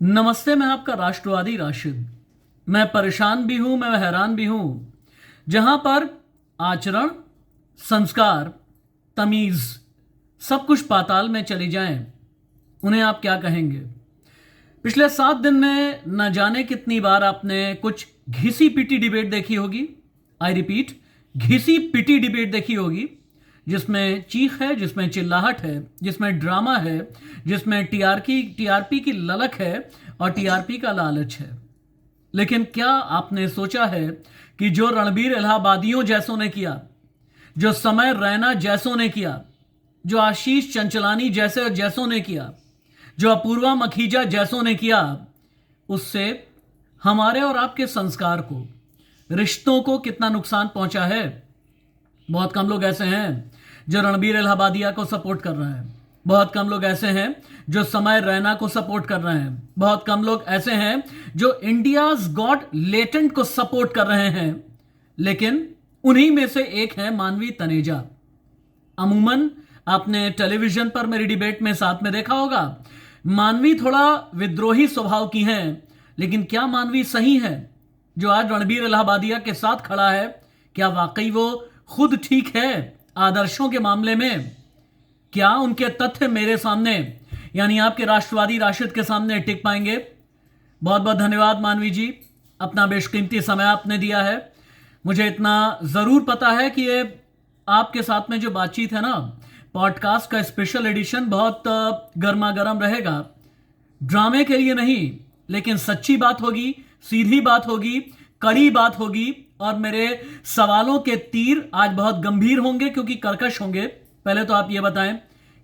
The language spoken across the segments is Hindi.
नमस्ते। मैं आपका राष्ट्रवादी राशिद। मैं परेशान भी हूं, मैं हैरान भी हूं। जहां पर आचरण, संस्कार, तमीज सब कुछ पाताल में चली जाएं, उन्हें आप क्या कहेंगे? पिछले 7 दिन में न जाने कितनी बार आपने कुछ घिसी पिटी डिबेट देखी होगी। आई रिपीट, घिसी पिटी डिबेट देखी होगी, जिसमें चीख है, जिसमें चिल्लाहट है, जिसमें ड्रामा है, जिसमें टीआरपी की ललक है और टीआरपी का लालच है। लेकिन क्या आपने सोचा है कि जो रणबीर इलाहाबादियों जैसों ने किया, जो समय रैना जैसों ने किया, जो आशीष चंचलानी जैसों ने किया, जो अपूर्वा मखीजा जैसों ने किया, उससे हमारे और आपके संस्कार को, रिश्तों को कितना नुकसान पहुंचा है? बहुत कम लोग ऐसे हैं जो रणबीर इलाहाबादिया को सपोर्ट कर रहे हैं। बहुत कम लोग ऐसे हैं जो समय रैना को सपोर्ट कर रहे हैं। बहुत कम लोग ऐसे हैं जो इंडियाज गॉट लेटेंट को सपोर्ट कर रहे हैं। लेकिन उन्हीं में से एक है मानवी तनेजा। अमूमन आपने टेलीविजन पर मेरी डिबेट में साथ में देखा होगा, मानवी थोड़ा विद्रोही स्वभाव की हैं। लेकिन क्या मानवी सही है जो आज रणबीर इलाहाबादिया के साथ खड़ा है? क्या वाकई वो खुद ठीक है आदर्शों के मामले में? क्या उनके तथ्य मेरे सामने, यानी आपके राष्ट्रवादी राशिद के सामने टिक पाएंगे? बहुत बहुत धन्यवाद मानवी जी, अपना बेशकीमती समय आपने दिया है। मुझे इतना जरूर पता है कि ये आपके साथ में जो बातचीत है ना, पॉडकास्ट का स्पेशल एडिशन बहुत गर्मा गर्म रहेगा। ड्रामे के लिए नहीं, लेकिन सच्ची बात होगी, सीधी बात होगी, कड़ी बात होगी। और मेरे सवालों के तीर आज बहुत गंभीर होंगे क्योंकि कर्कश होंगे। पहले तो आप ये बताएं,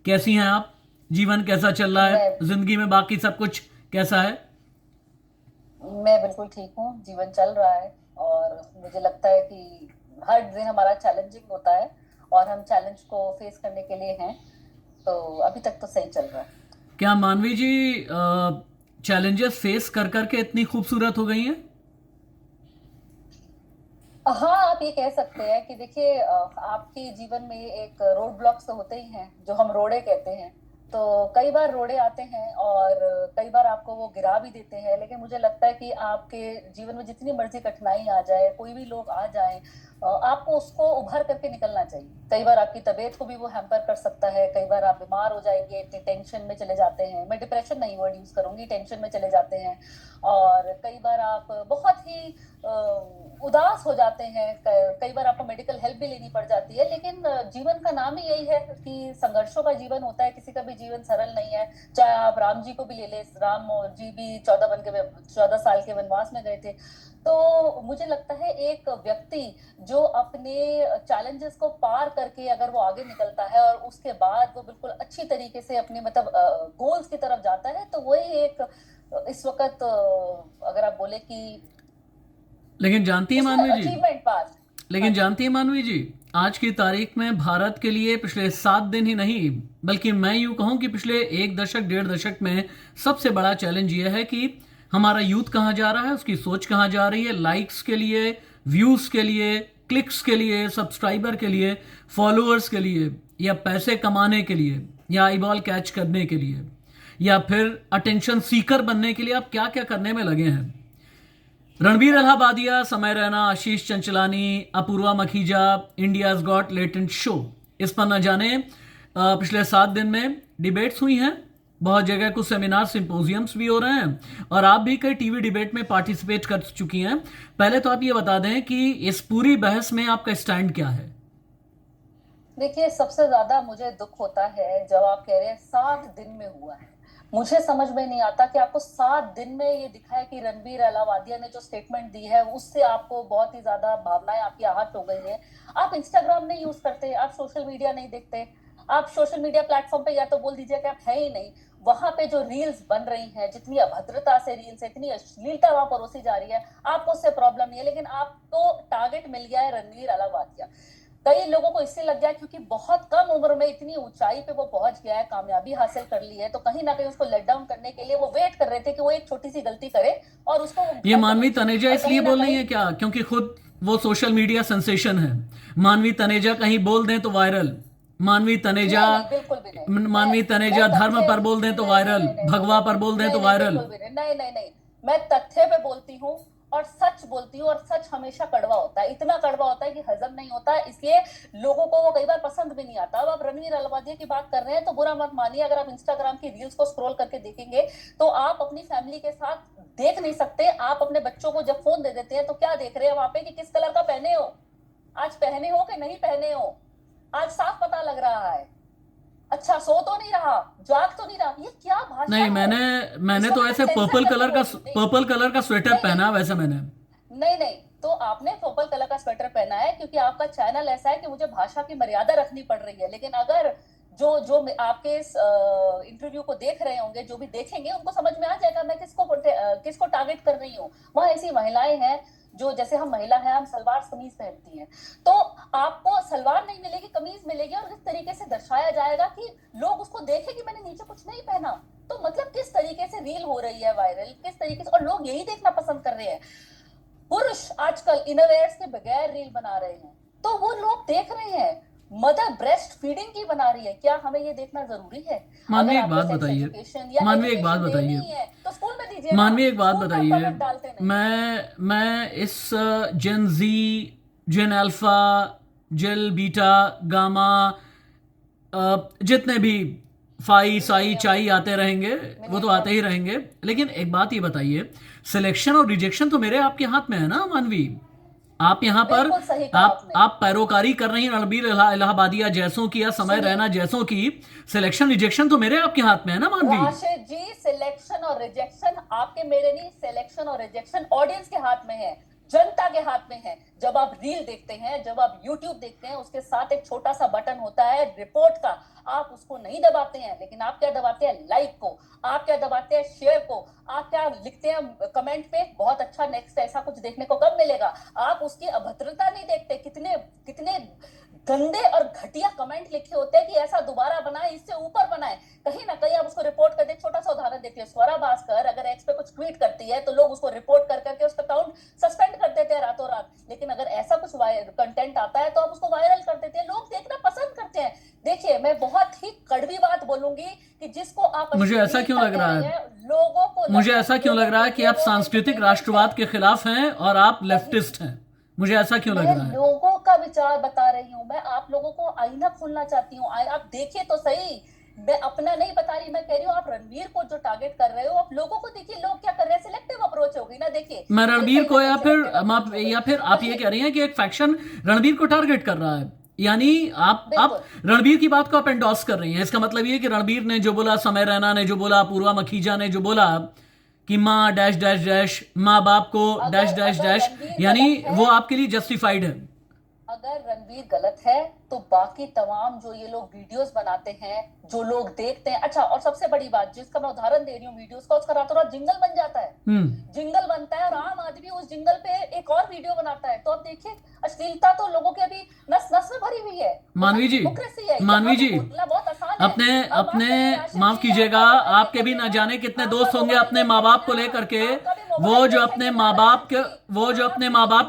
कैसी हैं आप? जीवन कैसा चल रहा है? जिंदगी में बाकी सब कुछ कैसा है? मैं बिल्कुल ठीक हूँ। जीवन चल रहा है और मुझे लगता है कि हर दिन हमारा चैलेंजिंग होता है और हम चैलेंज को फेस करने के लिए हैं। तो अभी तक तो सही चल रहा है। क्या मानवी जी चैलेंजेस फेस कर करके इतनी खूबसूरत हो गई हैं? हाँ, आप ये कह सकते हैं कि देखिए, आपके जीवन में एक रोड ब्लॉक्स तो होते ही हैं जो हम रोड़े कहते हैं। तो कई बार रोड़े आते हैं और कई बार आपको वो गिरा भी देते हैं, लेकिन मुझे लगता है कि आपके जीवन में जितनी मर्जी कठिनाई आ जाए, कोई भी लोग आ जाए, आपको उसको उभर करके निकलना चाहिए। कई बार आपकी तबीयत को भी वो हैम्पर कर सकता है। कई बार आप बीमार हो जाएंगे, इतनी टेंशन में चले जाते हैं। मैं डिप्रेशन नहीं वर्ड यूज करूंगी, टेंशन में चले जाते हैं। और कई बार आप बहुत ही उदास हो जाते हैं। कई बार आपको मेडिकल हेल्प भी लेनी पड़ जाती है। लेकिन जीवन का नाम ही यही है कि संघर्षों का जीवन होता है। किसी का भी जीवन सरल नहीं है। चाहे आप राम जी को भी ले ले, राम जी भी 14 साल के वनवास में गए थे। तो मुझे लगता है एक व्यक्ति जो अपने चैलेंजेस को पार करके अगर वो आगे निकलता है और उसके बाद वो बिल्कुल अच्छी तरीके से अपने मतलब गोल्स की तरफ जाता है, तो वही एक इस वक्त अगर आप बोले कि लेकिन जानती है उसने मानवी जी, अचीवमेंट पास। हाँ लेकिन जी। जानती है मानवी जी, आज की तारीख में भारत के लिए पिछले 7 दिन ही नहीं, बल्कि मैं यूं कहूं कि पिछले 1 दशक 1.5 दशक में सबसे बड़ा चैलेंज यह है कि हमारा यूथ कहाँ जा रहा है, उसकी सोच कहाँ जा रही है। लाइक्स के लिए, व्यूज के लिए, क्लिक्स के लिए, सब्सक्राइबर के लिए, फॉलोअर्स के लिए, या पैसे कमाने के लिए, या आईबॉल कैच करने के लिए, या फिर अटेंशन सीकर बनने के लिए आप क्या क्या करने में लगे हैं। Ranveer Allahbadia, Samay Raina, Ashish Chanchlani, Apoorva Makhija, India's got latent show, इस पर न जाने पिछले 7 दिन में डिबेट्स हुई हैं। बहुत जगह कुछ सेमिनार, सिंपोजियम्स भी हो रहे हैं और आप भी कई टीवी डिबेट में पार्टिसिपेट कर चुकी हैं। पहले तो आप ये बता दें कि इस पूरी बहस में आपका स्टैंड क्या है? देखिए, सबसे ज्यादा मुझे दुख होता है जब आप कह रहे हैं 7 दिन में हुआ है। मुझे समझ में नहीं आता कि आपको 7 दिन में ये दिखा है कि रणबीर अलावादिया ने जो स्टेटमेंट दी है उससे आपको बहुत ही ज्यादा भावनाएं आपकी आहत हो गई है। आप इंस्टाग्राम नहीं यूज करते, आप सोशल मीडिया नहीं देखते। आप सोशल मीडिया प्लेटफॉर्म पे या तो बोल दीजिए कि आप है ही नहीं। वहां पे जो रील्स बन रही हैं, जितनी अभद्रता से रील्स है, इतनी अश्लीलता वहां परोसी जा रही है, आपको उससे प्रॉब्लम नहीं है। लेकिन आपको टारगेट मिल गया है रणबीर अलावादिया। कई लोगों को इससे लग गया क्योंकि बहुत कम उम्र में इतनी ऊंचाई पे वो पहुंच गया है, कामयाबी हासिल कर ली है, तो कहीं ना कहीं उसको लेट डाउन करने के लिए वो वेट कर रहे थे कि वो एक छोटी सी गलती करे और उसको वो ये घर मानवी दबोचे। तनेजा और इसलिए कहीं ना बोल रही कहीं है क्या क्योंकि खुद वो सोशल मीडिया सेंसेशन है? मानवी तनेजा कहीं बोल दें तो वायरल, मानवी तनेजा, नहीं, नहीं, बिल्कुल भी नहीं। मानवी तनेजा मैं धर्म तथ्य पर बोल दें तो नहीं, वायरल, नहीं, नहीं, भगवा पर बोल दें नहीं, तो नहीं, वायरल। बिल्कुल भी नहीं, नहीं, नहीं, नहीं। मैं तथ्य पे बोलती हूँ और सच बोलती हूँ, और सच हमेशा कड़वा होता है, इतना कड़वा होता है कि हजम नहीं होता है, इसलिए लोगों को वो कई बार पसंद भी नहीं आता। अब आप रणवीर अहलावालिया की बात कर रहे हैं तो बुरा मत मानिए, अगर आप इंस्टाग्राम की रील्स को स्क्रॉल करके देखेंगे तो आप अपनी फैमिली के साथ देख नहीं सकते। आप अपने बच्चों को जब फोन दे देते हैं तो क्या देख रहे हैं वहां पे कि किस कलर का पहने हो, आज पहने हो कि नहीं पहने हो, आज साफ पता लग रहा है। अच्छा, सो तो नहीं रहा, जाग तो नहीं रहा, ये क्या भाषा नहीं, है? मैंने इसको तो मैंने ऐसे सेंसर पर्पल करके कलर का, बोल दी। नहीं, पर्पल कलर का स्वेटर नहीं, पहना वैसे मैंने। नहीं, नहीं, तो आपने पर्पल कलर का स्वेटर पहना है क्योंकि आपका चैनल ऐसा है कि मुझे भाषा की मर्यादा रखनी पड़ रही है। लेकिन अगर जो जो आपके इस इंटरव्यू को देख रहे होंगे, जो भी देखेंगे, उनको समझ में आ जाएगा मैं किसको टारगेट कर रही हूँ। वहां ऐसी महिलाएं हैं जो, जैसे हम महिला हैं, हम सलवार कमीज पहनती हैं, तो आपको सलवार नहीं मिलेगी, कमीज मिलेगी, और इस तरीके से दर्शाया जाएगा कि लोग उसको देखें कि मैंने नीचे कुछ नहीं पहना। तो मतलब किस तरीके से रील हो रही है वायरल, किस तरीके से, और लोग यही देखना पसंद कर रहे हैं। पुरुष आजकल इनरवेयर्स के बगैर रील बना रहे हैं, तो वो लोग देख रहे हैं। मदर ब्रेस्ट फीडिंग की बना रही है, क्या हमें ये देखना जरूरी है? मानवी अगर एक बात आपको सेक्स बताइए, एजुकेशन या मानवी एक बात एजुकेशन देनी बताइए, है तो स्कूल में दीजिए ना। मानवी एक बात स्कूल में बताइए। कमेंट डालते नहीं। मैं इस जेन जी, जेन अल्फा, जेल बीटा, गामा, जितने भी फाई साई चाई आते रहेंगे, वो तो आते ही रहेंगे, लेकिन एक बात ये बताइए, सिलेक्शन और रिजेक्शन तो मेरे आपके हाथ में है ना मानवी। आप यहाँ पर बिल्कुल सही कहा आपने। आप पैरोकारी कर रही हैं रणबीर इलाहाबादिया जैसों की या समय सुनिए, रैना जैसों की। सिलेक्शन रिजेक्शन तो मेरे आपके हाथ में है ना मानवी। राशिद जी, सिलेक्शन और रिजेक्शन आपके मेरे नहीं, सिलेक्शन और रिजेक्शन ऑडियंस के हाथ में है, जनता के हाथ में है। जब आप रील देखते हैं, जब आप यूट्यूब देखते हैं, उसके साथ एक छोटा सा बटन होता है रिपोर्ट का, आप उसको नहीं दबाते हैं, लेकिन आप क्या दबाते हैं? लाइक को। आप क्या दबाते हैं? शेयर को। आप क्या लिखते हैं कमेंट पे? बहुत अच्छा, नेक्स्ट ऐसा कुछ देखने को कब मिलेगा? आप उसकी अभद्रता नहीं देखते, कितने कितने गंदे और घटिया कमेंट लिखे होते हैं कि ऐसा दोबारा बनाए, इससे ऊपर बनाए। कहीं ना कहीं आप उसको रिपोर्ट कर दे। छोटा सा उदाहरण देखिए, स्वरा भास्कर अगर एक्स पे कुछ ट्वीट करती है तो लोग उसको रिपोर्ट कर करके उसका अकाउंट सस्पेंड कर देते हैं रातों रात। लेकिन अगर ऐसा कुछ कंटेंट आता है तो आप उसको वायरल कर देते हैं, लोग देखना पसंद करते हैं। देखिए, मैं बहुत ही कड़वी बात बोलूंगी कि जिसको आप, मुझे ऐसा क्यों लग रहा है, लोगों को, मुझे ऐसा क्यों लग रहा है कि आप सांस्कृतिक राष्ट्रवाद के खिलाफ हैं और आप लेफ्टिस्ट हैं। मुझे ऐसा क्यों लग रहा है? मैं लोगों का विचार बता रही हूँ, मैं आप लोगों को आईना खोलना चाहती हूँ। आप देखिए तो सही, मैं अपना नहीं बता रही, मैं कह रही हूँ आप रणवीर को जो टारगेट कर रहे हो, आप लोगों को देखिए लोग क्या कर रहे हैं। सिलेक्टिव अप्रोच होगी ना। देखिए, मैं रणबीर को, या फिर आप ये कह रही हैं कि एक फैक्शन रणबीर को टारगेट कर रहा है, यानी आप रणबीर की बात को आप एंडोर्स कर रही हैं। इसका मतलब ये कि रणबीर ने जो बोला, समय रैना ने जो बोला, अपूर्वा मखीजा ने जो बोला कि माँ डैश डैश डैश, माँ बाप को डैश डैश डैश, यानी वो आपके लिए जस्टिफाइड है। अगर रणवीर गलत है तो बाकी तमाम जो ये लोग वीडियोस बनाते हैं, जो लोग देखते हैं, अच्छा, और सबसे बड़ी बात जिसका मैं उदाहरण दे रही हूँ वीडियोस का, उसका रातों रात जिंगल बन जाता है। जिंगल बनता है और आम आदमी उस जिंगल पे एक और वीडियो बनाता है। तो अब देखिए, अश्लीलता तो लोगों के अभी नस नस में भरी हुई है। मानवी जी, मानवी जी, अपने माफ कीजिएगा, आपके भी ना जाने कितने दोस्त होंगे अपने माँ बाप को लेकर के, वो जो अपने माँ बाप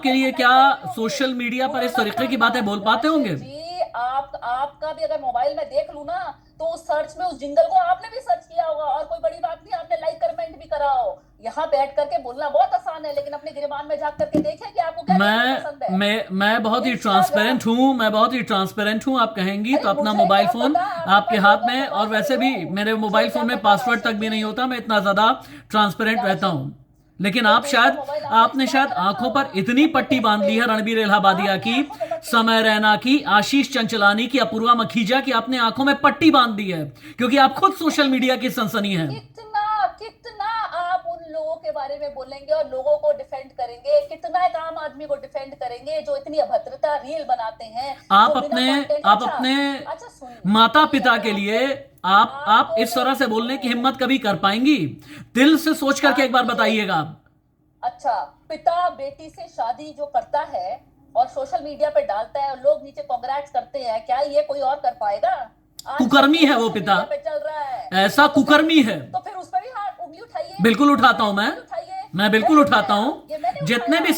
के लिए क्या सोशल मीडिया पर इस तरीके की बातें बोल पाते होंगे। जी, आपका भी अगर मोबाइल में देख लूं ना तो उस सर्च में उस जिंगल को आपने भी सर्च किया होगा, और कोई बड़ी बात नहीं, आपने लाइक कमेंट भी करा हो। यहाँ बैठ करके बोलना बहुत आसान है, लेकिन अपने गिरबान में झांक करके देखें कि आपको क्या पसंद है। मैं बहुत ही ट्रांसपेरेंट हूँ, आप कहेंगी तो अपना मोबाइल फोन आपके हाथ में, और वैसे भी मेरे मोबाइल फोन में पासवर्ड तक भी नहीं होता, मैं इतना ज्यादा ट्रांसपेरेंट रहता हूँ। लेकिन आपने शायद आंखों पर इतनी पट्टी बांध ली है रणबीर इलाहाबादिया की, समय रैना की, आशीष चंचलानी की, अपूर्वा मखीजा की, आपने आंखों में पट्टी बांध दी है क्योंकि आप खुद सोशल मीडिया की सनसनी हैं। कितना आप उन लोगों के बारे में बोलेंगे और लोगों को डिफेंड करेंगे? कितना एक आम आदमी को डिफेंड करेंगे जो इतनी अभद्रता रील बनाते हैं? आप अपने माता पिता के लिए आप इस तरह से बोलने की हिम्मत कभी कर पाएंगी? दिल से सोच करके एक बार बताइएगा। अच्छा, पिता बेटी से शादी जो करता है और सोशल मीडिया पे डालता है और लोग नीचे कांग्रेट्स करते हैं, क्या ये कोई और कर पाएगा? कुकर्मी है वो पिता, चल रहा है ऐसा कुकर्मी है। तो फिर उस पर भी उंगली उठाइए। बिल्कुल उठाता हूं, मैं बिल्कुल उठाता हूं। जितने भी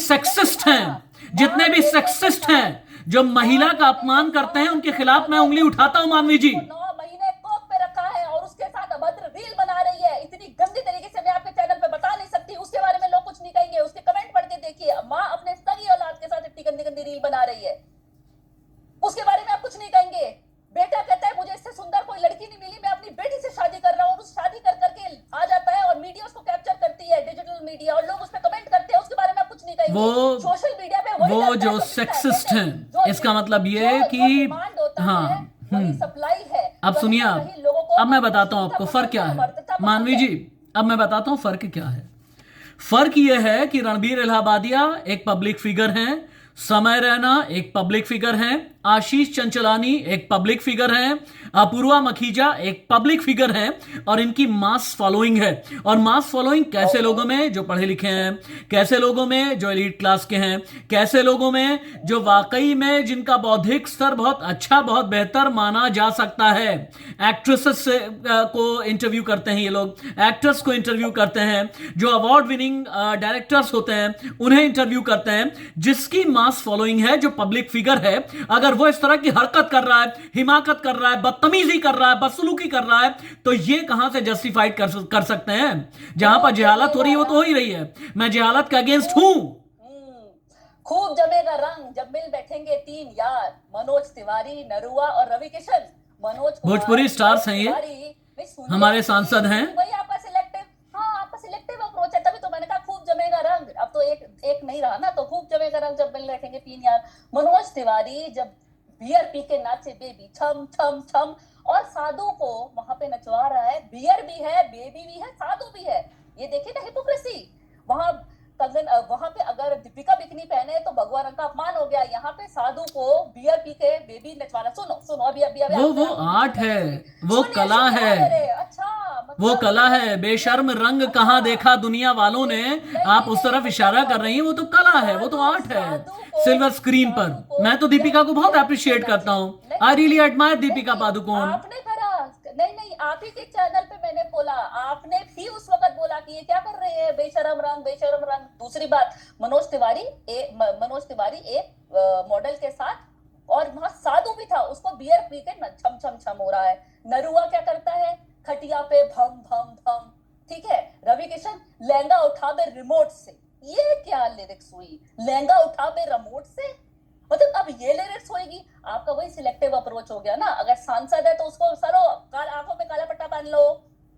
सेक्सिस्ट हैं जो महिला का अपमान करते हैं उनके खिलाफ मैं उंगली उठाता हूं मानवी जी। 9 महीने कोख पे रखा है और उसके साथ अभद्र रील बना रही है, इतनी गंदी तरीके से मैं आपके चैनल पे बता नहीं सकती, उसके बारे में लोग कुछ नहीं कहेंगे। उसके कमेंट पढ़ के देखिए, माँ अपने सगी औलाद के साथ इतनी गंदी गंदी रील बना रही है, उसके बारे में आप कुछ नहीं कहेंगे। बेटा कहता है मुझे इससे सुंदर कोई लड़की नहीं मिली, मैं अपनी बेटी से शादी कर रहा हूँ, उस शादी कर करके आ जाता है और मीडिया उसको कैप्चर करती है, डिजिटल मीडिया, और लोग उस पर कमेंट करते हैं, उसके बारे में आप कुछ नहीं कहेंगे। वो सोशल मीडिया पे वही वो करता है जो जो दिखता है, सेक्सिस्ट कहते हैं, जो इसका मतलब ये जो कि डिमांड होता है हाँ वही सप्लाई है। अब कहीं सुनिए ना आप, कहीं लोगों को अब मैं बताता हूं आपको फर्क क्या है अमर्त्यता पसंद मानवी है। जी। अब मैं बताता हूं फर्क क्या है। फर्क यह है कि रणबीर इलाहाबादिया एक पब्लिक फिगर हैं, समय रैना एक पब्लिक फिगर हैं, आशीष चंचलानी एक पब्लिक फिगर हैं, अपूर्वा मखीजा एक पब्लिक फिगर हैं, और इनकी मास फॉलोइंग है। और मास फॉलोइंग कैसे लोगों में? जो पढ़े लिखे हैं, कैसे लोगों में जो एलीट क्लास के हैं, कैसे लोगों में जो वाकई में जिनका बौद्धिक स्तर बहुत अच्छा, बहुत बेहतर माना जा सकता है। एक्ट्रेसेस को इंटरव्यू करते हैं ये लोग, एक्टर्स को इंटरव्यू करते हैं, जो अवार्ड विनिंग डायरेक्टर्स होते हैं उन्हें इंटरव्यू करते हैं, जिसकी मास फॉलोइंग है, जो पब्लिक फिगर है। अगर वो इस तरह की हरकत कर रहा है, हिमाकत कर रहा है, बदतमीजी कर रहा है, बदसलूकी कर रहा है, तो ये कहां से जस्टिफाइड कर सकते हैं? जहां पर जहालत हो रही है वो तो हो ही रही है। मैं जहालत के अगेंस्ट हूं। खूब जमेगा रंग जब मिल बैठेंगे तीन यार, मनोज तिवारी, नरुआ और रवि किशन। मनोज भोजपुरी स्टार्स हैं ये, हमारे सांसद हैं। वही आपका सिलेक्टिव, हाँ आपका सिलेक्टिव अप्रोच है, तभी तो मैंने कहा खूब जमेगा रंग। अब तो एक नहीं रहा ना, तो खूब जमेगा रंग जब मिल बैठेंगे तीन यार। मनोज तिवारी जब बियर पी के नाचे बेबी छम छम छम, और साधु को वहां पे नचवा रहा है, बियर भी है, बेबी भी है, साधु भी है। ये देखिए ना हिपोक्रेसी। वहां वहां पे अगर दीपिका बिकनी पहने तो भगवा रंग का अपमान हो गया, यहाँ पे साधु को बियर पी के बेबी नचवाना। सुनो सुनो, अभी अभी अभी वो आर्ट है, वो कला है, अच्छा वो कला है। बेशर्म रंग कहां देखा दुनिया वालों ने, आप उस तरफ इशारा कर रही हैं, वो तो कला है, वो तो आर्ट है सिल्वर स्क्रीन पर। मैं तो दीपिका को बहुत अप्रिशिएट करता हूं। I really admire Deepika Padukone. आपने करा, नहीं आप ही के चैनल पे मैंने बोला, आपने भी उस वक्त बोला कि ये क्या कर रहे हैं, बेशरम रंग बेशरम रंग। दूसरी बात, मनोज तिवारी एक मॉडल के साथ, और वहां साधु भी था, उसको बियर पी के छम छम छम हो रहा है। नरुआ क्या करता है, खटिया पे भम भम भम, ठीक है। रवि किशन लहंगा उठा बे रिमोट से, ये क्या लिरिक्स हुई, लहंगा उठा बे रिमोट से, मतलब अब ये लिरिक्स होगी। आपका वही सिलेक्टिव अप्रोच हो गया ना। अगर सांसद है तो उसको सरो आंखों में काला पट्टा पहन लो,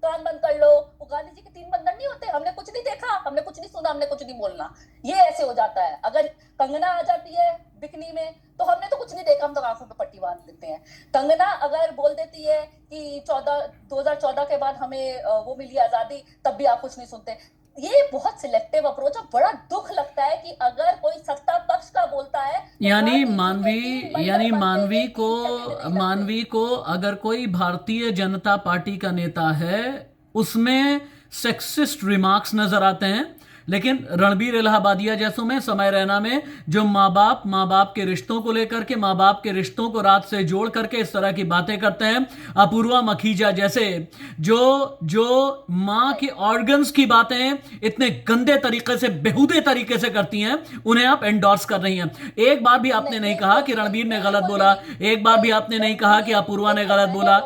कान बंद कर लो। वो गांधी जी के 3 बंधन नहीं होते, हमने कुछ नहीं देखा, हमने कुछ नहीं सुना, हमने कुछ नहीं बोलना, ये ऐसे हो जाता है। अगर कंगना आ जाती है बिकनी में तो हमने तो कुछ नहीं देखा, हम तो आंखों पे पट्टी बांध देते हैं। कंगना अगर बोल देती है कि 2014 के बाद हमें वो मिली आजादी, तब भी आप कुछ नहीं सुनते। ये बहुत सिलेक्टिव अप्रोच है। बड़ा दुख लगता है कि अगर कोई सत्ता पक्ष का बोलता है तो यानी मानवी को अगर कोई भारतीय जनता पार्टी का नेता है उसमें सेक्सिस्ट रिमार्क्स नजर आते हैं, लेकिन रणबीर इलाहाबादिया जैसों में, समय रैना में, जो माँ बाप के रिश्तों को लेकर के, माँ बाप के रिश्तों को रात से जोड़ करके इस तरह की बातें करते हैं, अपूर्वा मखीजा जैसे जो माँ के ऑर्गन्स की बातें इतने गंदे तरीके से, बेहुदे तरीके से करती हैं, उन्हें आप एंडोर्स कर रही हैं। एक बार भी आपने नहीं कहा कि रणबीर ने गलत बोला, एक बार भी आपने नहीं कहा कि अपूर्वा ने गलत बोला।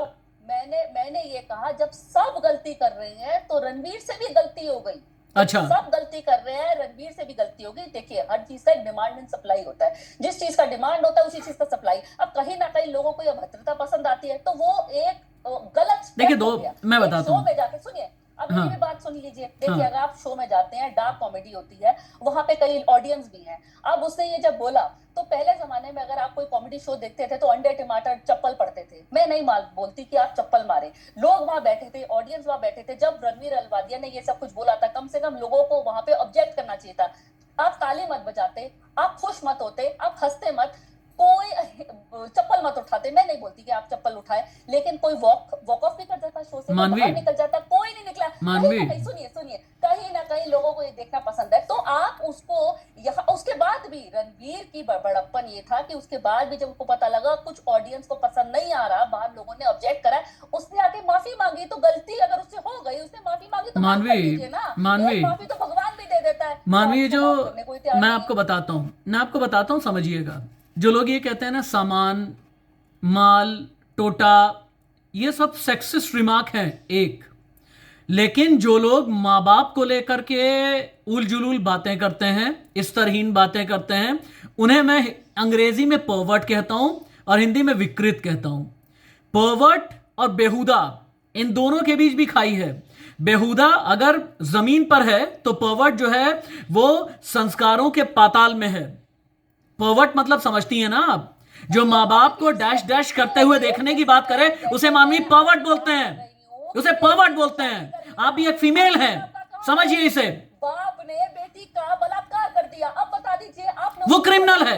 मैंने ये कहा जब सब गलती कर रहे हैं तो रणबीर से भी गलती हो गई। अच्छा, सब गलती कर रहे हैं, रणबीर से भी गलती होगी। देखिए हर चीज का एक डिमांड एंड सप्लाई होता है, जिस चीज का डिमांड होता है उसी चीज का सप्लाई। अब कहीं ना कहीं लोगों को यह भद्रता पसंद आती है, तो वो एक गलत देखिए मैं बताता हूँ, शो में जाके सुनिए, अब मेरी भी बात सुन लीजिए। देखिए अगर आप शो में जाते हैं, डार्क कॉमेडी होती है, वहां पे कई ऑडियंस भी हैं। अब उसने ये जब बोला तो पहले जमाने में अगर आप कोई कॉमेडी शो देखते थे तो अंडे टमाटर चप्पल पड़ते थे। मैं नहीं बोलती कि आप चप्पल मारे, लोग वहां बैठे थे, ऑडियंस वहां बैठे थे। जब रणवीर अलवादिया ने ये सब कुछ बोला था, कम से कम लोगों को वहां पे ऑब्जेक्ट करना चाहिए था। आप ताली मत बजाते, आप खुश मत होते, आप हंसते मत, कोई चप्पल मत उठाते। मैं नहीं बोलती कि आप चप्पल उठाए, लेकिन कोई वॉक ऑफ भी कर जाता शो से, बाहर निकल जाता, कोई नहीं निकला। सुनिए कहीं ना कहीं लोगों को ये देखना पसंद है, तो आप उसको यहाँ, उसके बाद भी रणवीर की बड़प्पन ये था कि उसके बाद भी जब उसको पता लगा कुछ ऑडियंस को पसंद नहीं आ रहा, बाहर लोगों ने ऑब्जेक्ट करा, उसने आके माफी मांगी। तो गलती अगर उससे हो गई, उसने माफी मांगी तो माफी तो भगवान भी दे देता है। मानवी, जो मैं आपको बताता हूँ समझिएगा। जो लोग ये कहते हैं ना सामान, माल, टोटा, ये सब सेक्सिस्ट रिमार्क हैं एक। लेकिन जो लोग माँ बाप को लेकर के उल जुलूल बातें करते हैं, स्तरहीन बातें करते हैं, उन्हें मैं अंग्रेजी में पर्वर्ट कहता हूं और हिंदी में विकृत कहता हूं। पर्वर्ट और बेहुदा, इन दोनों के बीच भी खाई है। बेहुदा अगर जमीन पर है तो पर्वर्ट जो है वो संस्कारों के पाताल में है। पर्वर्ट मतलब समझती है ना आप, जो माँ बाप को डैश डैश करते हुए देखने की बात करे उसे मानवीय पर्वर्ट बोलते हैं, उसे पर्वर्ट बोलते हैं। आप भी एक फीमेल हैं, समझिए इसे। बाप ने बेटी का बलात्कार कर दिया, अब बता दीजिए आपने वो क्रिमिनल है।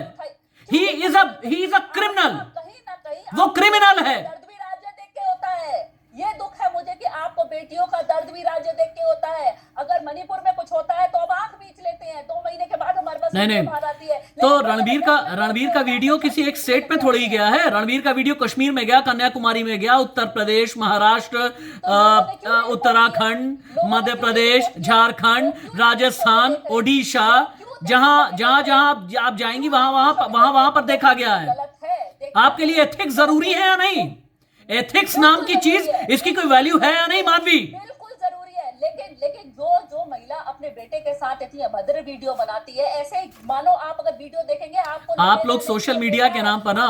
ही इज अ क्रिमिनल, कहीं ना कहीं वो क्रिमिनल है। दर्द भी राज्य देख के होता है। ये दुख है मुझे कि आपको बेटियों का दर्द भी राज्य देख के होता है। अगर मणिपुर में कुछ होता है तो अब आंख बीच लेते हैं, 2 महीने के बाद हमारे पास नहीं बाहर आती है। तो रणबीर का वीडियो किसी एक स्टेट में थोड़ी गया है। रणबीर का वीडियो कश्मीर में गया, कन्याकुमारी में गया, उत्तर प्रदेश, महाराष्ट्र, उत्तराखंड, मध्य प्रदेश, झारखंड, राजस्थान, ओडिशा, जहां जहां जहां आप जाएंगी वहां पर देखा गया है। आपके लिए एथिक्स जरूरी है या नहीं? एथिक्स नाम की चीज, इसकी कोई वैल्यू है या नहीं मानवी? बिल्कुल जरूरी है, लेकिन जो महिला अपने बेटे के साथ इतनी अभद्र वीडियो बनाती है, ऐसे ही मानो आप अगर वीडियो देखेंगे आपको, आप लोग सोशल मीडिया के नाम पर ना,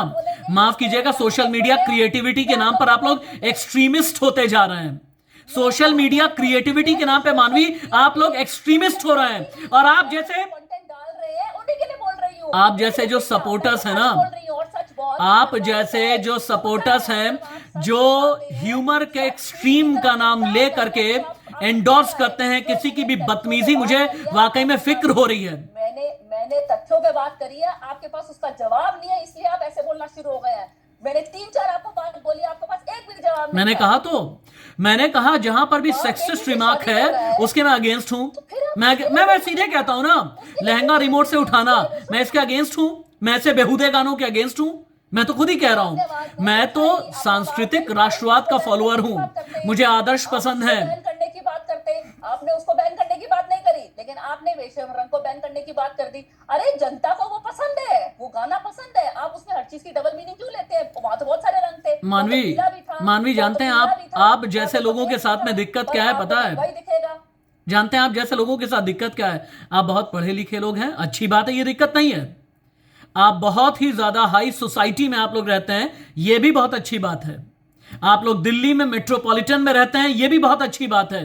माफ कीजिएगा, सोशल मीडिया क्रिएटिविटी के नाम पर आप लोग एक्सट्रीमिस्ट होते जा रहे हैं। सोशल मीडिया क्रिएटिविटी के नाम पे मानवी आप लोग एक्सट्रीमिस्ट हो रहे हैं। और आप जैसे कंटेंट डाल रहे हैं उन्हीं के लिए बोल रही हूँ। आप जैसे जो सपोर्टर्स हैं ना, आप जैसे जो सपोर्टर्स हैं जो ह्यूमर के एक्सट्रीम का नाम ले करके एंडोर्स करते हैं किसी की भी बदतमीजी, मुझे वाकई में फिक्र हो रही है। मैंने तथ्यों पे बात करी है, आपके पास उसका जवाब नहीं है, इसलिए आप ऐसे बोलना शुरू हो गए हैं। मैंने 3-4 आपको बात बोली, आपके पास एक भी जवाब नहीं। मैंने कहा जहां पर भी सेक्सिस्ट रिमार्क है उसके मैं अगेंस्ट हूं। मैं सीधे कहता हूं ना, लहंगा रिमोट से उठाना, मैं इसके अगेंस्ट हूं। मैं ऐसे बेहुदे गानों के अगेंस्ट हूं। मैं तो खुद ही कह रहा हूं, मैं तो सांस्कृतिक राष्ट्रवाद का फॉलोअर हूं। मुझे आदर्श पसंद है। करने की बात करते, आपने उसको बैन करने की बात नहीं करी, लेकिन आपने वेश्म रंग को बैन करने की बात कर दी। अरे जनता को वो पसंद है, वो गाना पसंद है, आप उसमें हर चीज की डबल मीनिंग क्यों लेते हैं? वहां तो बहुत सारे रंग थे। मानवी जानते हैं आप जैसे लोगों के साथ में दिक्कत क्या है पता है? वही दिखेगा। जानते हैं आप जैसे लोगों के साथ दिक्कत क्या है? आप बहुत पढ़े लिखे लोग हैं, अच्छी बात है, ये दिक्कत नहीं है। आप बहुत ही ज्यादा हाई सोसाइटी में आप लोग रहते हैं, यह भी बहुत अच्छी बात है। आप लोग दिल्ली में मेट्रोपॉलिटन में रहते हैं, यह भी बहुत अच्छी बात है।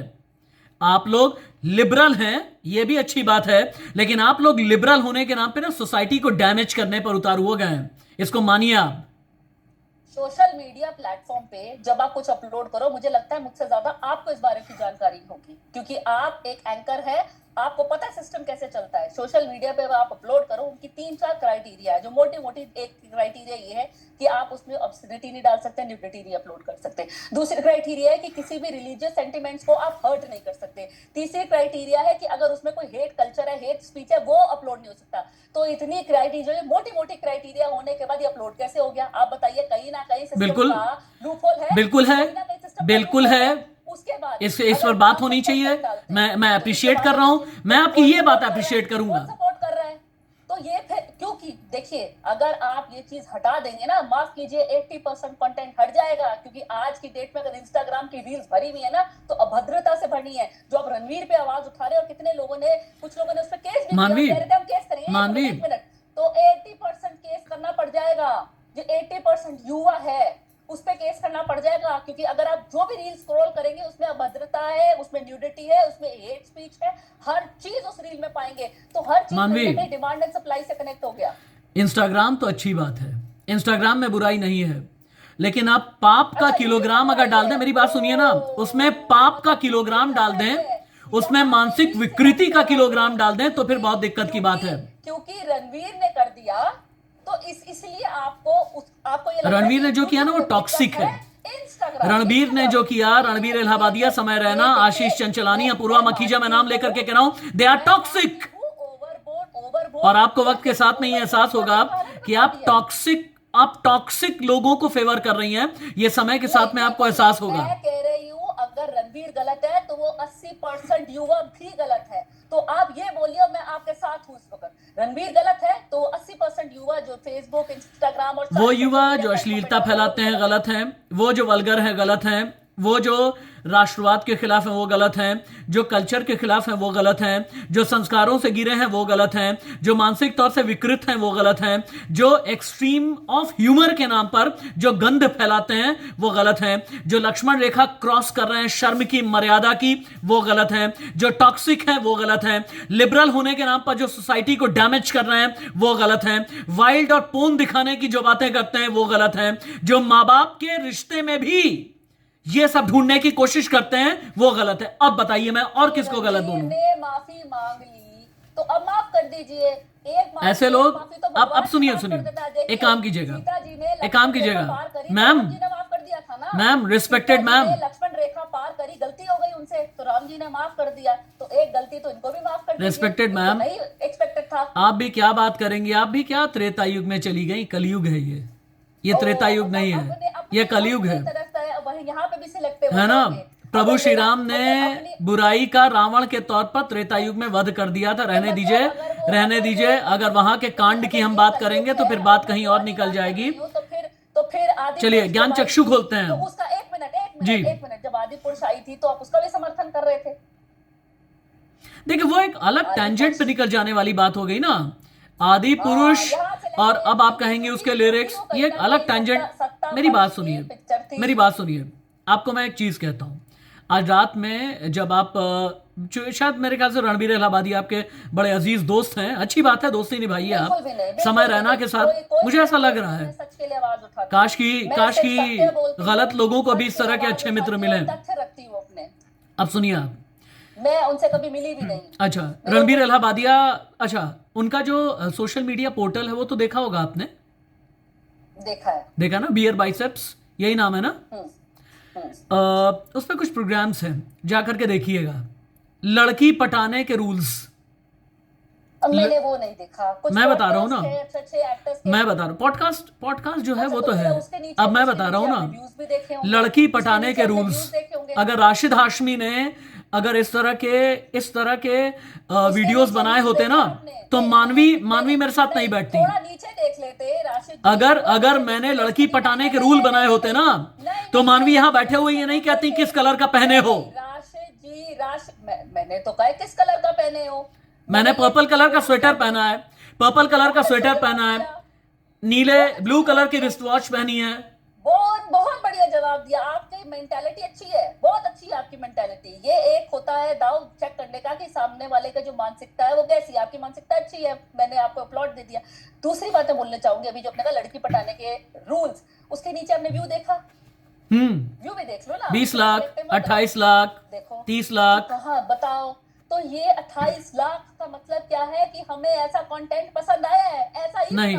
आप लोग लिबरल हैं, यह भी अच्छी बात है। लेकिन आप लोग लिबरल होने के नाम पे ना सोसाइटी को डैमेज करने पर उतारू हो गए हैं, इसको मानिए आप। सोशल मीडिया प्लेटफॉर्म पे जब आप कुछ अपलोड करो, मुझे लगता है मुझसे ज्यादा आपको इस बारे की जानकारी होगी, क्योंकि आप एक एंकर है, आपको पता है सिस्टम कैसे चलता है। सोशल मीडिया पे आप अपलोड करो, उनकी 3-4 क्राइटेरिया है। जो मोटी एक क्राइटेरिया ये है कि आप उसमें ऑब्स्सेनिटी नहीं डाल सकते, न्यूडिटी नहीं अपलोड कर सकते। दूसरी क्राइटेरिया है कि किसी भी रिलीजियस सेंटिमेंट्स को आप हर्ट नहीं कर सकते। तीसरी क्राइटेरिया है कि अगर उसमें कोई हेट कल्चर है, हेट स्पीच है, वो अपलोड नहीं हो सकता। तो इतनी क्राइटेरिया, मोटी क्राइटेरिया होने के बाद ये अपलोड कैसे हो गया? आप बताइए। कहीं ना कहीं बिल्कुल है। उसके बाद इस पर बात होनी चाहिए। मैं अप्रिशिएट कर रहा हूं, मैं आपकी ये बात अप्रिशिएट करूंगा। सपोर्ट कर रहा है तो ये फिर क्योंकि देखिए, अगर आप ये चीज हटा देंगे ना, माफ कीजिए, 80% कंटेंट हट जाएगा। क्योंकि आज की डेट में अगर इंस्टाग्राम की रील्स भरी हुई है ना, तो अभद्रता से भरी है। जो अब रणवीर पे आवाज उठा रहे, और कितने लोगों ने, कुछ लोगों ने उस पर केस भी किया, हम केस करेंगे, तो 80% केस करना पड़ जाएगा। जो 80% युवा है उस पे केस करना पड़ जाएगा। क्योंकि अगर आप जो भी रील स्क्रॉल करेंगे उसमें अभद्रता है, उसमें न्यूडिटी है, उसमें हेट स्पीच है, हर चीज उस रील में पाएंगे। तो हर चीज डिमांड एंड सप्लाई से कनेक्ट हो गया। इंस्टाग्राम तो अच्छी बात है, इंस्टाग्राम में बुराई नहीं है, लेकिन आप पाप का किलोग्राम अगर डाल दें, मेरी बात सुनिए ना, उसमें पाप का किलोग्राम डाल दें, उसमें मानसिक विकृति का किलोग्राम डाल दें, तो फिर बहुत दिक्कत की बात है। क्योंकि रणवीर ने कर दिया, तो इसलिए आपको ये रणवीर ने जो किया ना वो टॉक्सिक है। रणवीर ने जो किया, रणवीर इलाहाबादिया, समय रैना, आशीष चंचलानी, अपूर्वा मखीजा, मैं नाम लेकर के कह रहा हूं, दे आर टॉक्सिक। और आपको वक्त के साथ में ये एहसास होगा कि आप टॉक्सिक लोगों को फेवर कर रही हैं। ये समय के साथ में आपको एहसास होगा। मैं कह रही हूं, अगर रणवीर गलत है तो वो 80% युवा भी गलत है। तो आप ये बोलिए मैं आपके साथ हूँ इस वक्त। रणवीर गलत है तो 80% युवा जो फेसबुक, इंस्टाग्राम और वो युवा जो अश्लीलता फैलाते हैं गलत हैं, वो जो वल्गर हैं गलत हैं, वो जो राष्ट्रवाद के खिलाफ हैं वो गलत हैं, जो कल्चर के खिलाफ हैं वो गलत हैं, जो संस्कारों से गिरे हैं वो गलत हैं, जो मानसिक तौर से विकृत हैं वो गलत हैं, जो एक्सट्रीम ऑफ ह्यूमर के नाम पर जो गंध फैलाते हैं वो गलत हैं, जो लक्ष्मण रेखा क्रॉस कर रहे हैं शर्म की, मर्यादा की, वो गलत हैं, जो टॉक्सिक हैं वो गलत हैं, लिबरल होने के नाम पर जो सोसाइटी को डैमेज कर रहे हैं वो गलत हैं, वाइल्ड और पोन दिखाने की जो बातें करते हैं वो गलत हैं, जो माँ बाप के रिश्ते में भी ये सब ढूंढने की कोशिश करते हैं वो गलत है। अब बताइए मैं और किसको गलत बोलूं? ने माफी मांग ली तो अब माफ कर दीजिए। ऐसे लोग अब सुनिए एक काम कीजिएगा, एक काम कीजिएगा मैम रिस्पेक्टेड मैम, लक्ष्मण रेखा पार करी, गलती हो गई उनसे तो राम जी ने माफ कर दिया, तो एक गलती तो इनको भी माफ कर दी। रिस्पेक्टेड मैम, नहीं एक्सपेक्टेड था। आप भी क्या बात करेंगी, आप भी क्या त्रेता युग में चली गई? कलयुग है ये त्रेता युग नहीं है, ये कलयुग है, यहाँ पे भी सिलेक्टिव है ना? प्रभु श्री राम ने बुराई का रावण के तौर पर त्रेता युग में वध कर दिया था। रहने दीजिए, रहने दीजिए, अगर वहां के कांड की हम बात करेंगे तो फिर बात कहीं और निकल जाएगी। तो फिर चलिए ज्ञान चक्षु खोलते हैं तो उसका एक मिनट जब आदि पुरुष आई थी तो आप उसका भी समर्थन कर रहे थे। देखिए वो एक अलग टेंजेंट पे निकल जाने वाली बात हो गई ना, आदि पुरुष और अब आप कहेंगे उसके लिरिक्स, ये एक अलग टेंजेंट। मेरी बात सुनिए, मेरी बात सुनिए, आपको मैं एक चीज कहता हूं। आज रात में जब आप शायद मेरे ख्याल से रणबीर इलाहाबादी आपके बड़े अजीज दोस्त हैं, अच्छी बात है, दोस्ती निभाइए आप समय रैना के साथ। मुझे ऐसा लग रहा है काश की गलत लोगों को भी इस तरह के अच्छे मित्र मिले। अब सुनिए आप, मैं उनसे कभी मिली भी नहीं। अच्छा, रणबीर इलाहाबादिया, अच्छा उनका जो सोशल मीडिया पोर्टल है वो तो देखा होगा आपने? देखा है, देखा ना, बियर बाइसेप्स यही नाम है ना? उसमें कुछ प्रोग्राम्स हैं, जाकर के देखिएगा। लड़की पटाने के रूल्स, मैंने वो नहीं देखा। कुछ मैं बता रहा हूँ ना, मैं बता रहा हूँ, पॉडकास्ट जो है वो तो है। अब मैं बता रहा हूँ ना, लड़की पटाने के रूल्स, अगर राशिद हाशमी ने अगर इस तरह के वीडियोस बनाए होते ना तो मानवी मेरे साथ नहीं बैठती। नीचे देख लेते अगर मैंने लड़की पटाने के रूल बनाए होते ना तो मानवी यहाँ बैठे हुए ये नहीं कहती किस कलर का पहने हो। मैंने तो कहा किस कलर का पहने हो, मैंने पर्पल कलर का स्वेटर पहना है, पर्पल कलर का स्वेटर पहना है, नीले ब्लू कलर की रिस्ट वॉच पहनी है। बहुत बढ़िया जवाब दिया। आपकी मेंटालिटी अच्छी है, बहुत अच्छी है आपकी मेंटालिटी। ये एक होता है दाव चेक करने का कि सामने वाले का जो मानसिकता है वो कैसी है। आपकी मानसिकता अच्छी है, मैंने आपको अपलॉड दे दिया। दूसरी बात बोलना चाहूंगी, अभी जो अपने का लड़की पटाने के रूल्स, उसके नीचे आपने व्यू देखा? व्यू भी देख लो ना, 20 लाख 28 लाख देखो 30 लाख, कहाँ बताओ। तो ये 28 लाख का मतलब क्या है कि हमें ऐसा कंटेंट पसंद आया है, ऐसा ही नहीं।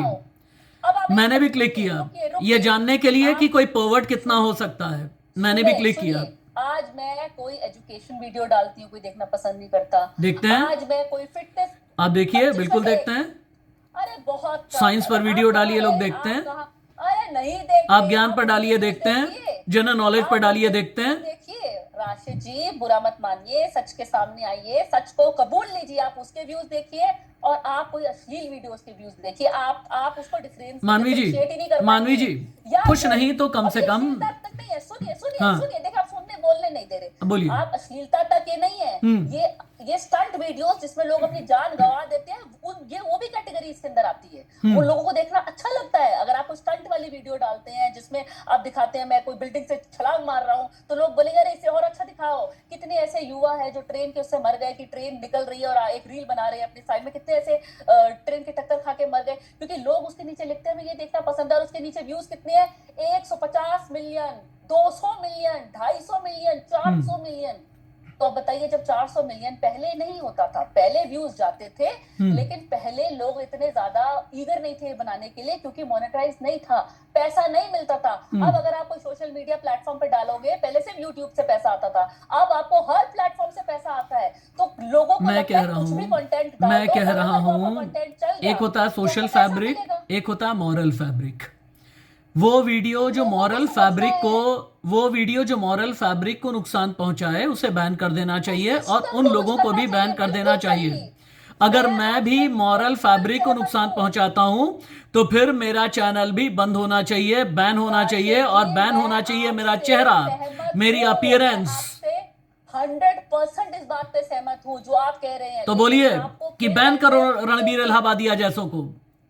अब मैंने भी क्लिक किया ये जानने के लिए कि कोई पर्वर्ट कितना हो सकता है, मैंने भी क्लिक किया। आज मैं कोई एजुकेशन वीडियो डालती हूँ, कोई देखना पसंद नहीं करता। देखते हैं, आज मैं कोई फिटनेस, आप देखिए, बिल्कुल देखते हैं। अरे बहुत साइंस पर वीडियो डालिए, लोग देखते हैं। अरे नहीं देखते, आप ज्ञान पर डालिए, देखते हैं। जनरल नॉलेज पर डालिए, देखते हैं। देखिए राशिद जी, बुरा मत मानिए, सच के सामने आइए, सच को कबूल लीजिए। आप उसके व्यूज देखिए और आप कोई अश्लील वीडियोस के व्यूज देखिए। आप उसको डिफरेंस मानवी जी खुश नहीं तो कम से कम सुनिए देखिए, आप सुनने बोलने नहीं दे रहे, बोलिए। आप अश्लीलता तक ये नहीं है, ये स्टंट वीडियोस जिसमें लोग अपनी जान गंवा देते हैं, वो भी कैटेगरी इसके अंदर आती है। वो लोगों को देखना अच्छा लगता है। अगर आप स्टंट वाली वीडियो डालते हैं जिसमें आप दिखाते हैं मैं कोई बिल्डिंग से छलांग मार रहा हूँ, तो लोग बोलेंगे अरे इसे और अच्छा दिखाओ। कितने ऐसे युवा है जो ट्रेन के उससे मर गए कि ट्रेन निकल रही है और एक रील बना रहे हैं अपनी साइड में, कितने ऐसे ट्रेन की टक्कर खा के मर गए क्योंकि लोग उसके नीचे लिखते हैं ये देखना पसंद है। और उसके नीचे व्यूज कितने हैं? 150 मिलियन, 200 मिलियन, 250 मिलियन, 400 मिलियन। तो अब बताइए, जब 400 मिलियन पहले नहीं होता था, पहले व्यूज जाते थे, लेकिन पहले लोग इतने ज्यादा ईगर नहीं थे बनाने के लिए क्योंकि मोनेटाइज नहीं था, पैसा नहीं मिलता था। अब अगर आप कोई सोशल मीडिया प्लेटफॉर्म पे डालोगे, पहले सिर्फ यूट्यूब से पैसा आता था, अब आपको हर प्लेटफॉर्म से पैसा आता है। तो लोगों को मैं कह रहा हूँ एक होता है सोशल फैब्रिक, एक होता है मॉरल फैब्रिक। वो वीडियो जो मॉरल फैब्रिक को नुकसान पहुंचाए उसे बैन कर देना चाहिए और उन लोगों को भी बैन कर देना चाहिए। अगर मैं भी मॉरल फैब्रिक को नुकसान पहुंचाता हूं तो फिर मेरा चैनल भी बंद होना चाहिए, बैन होना चाहिए, और बैन होना चाहिए मेरा चेहरा, मेरी अपीयरेंस। 100% इस बात पे सहमत हूँ जो आप कह रहे हैं। तो बोलिए कि बैन करो रणबीर इलाहाबादिया जैसों को,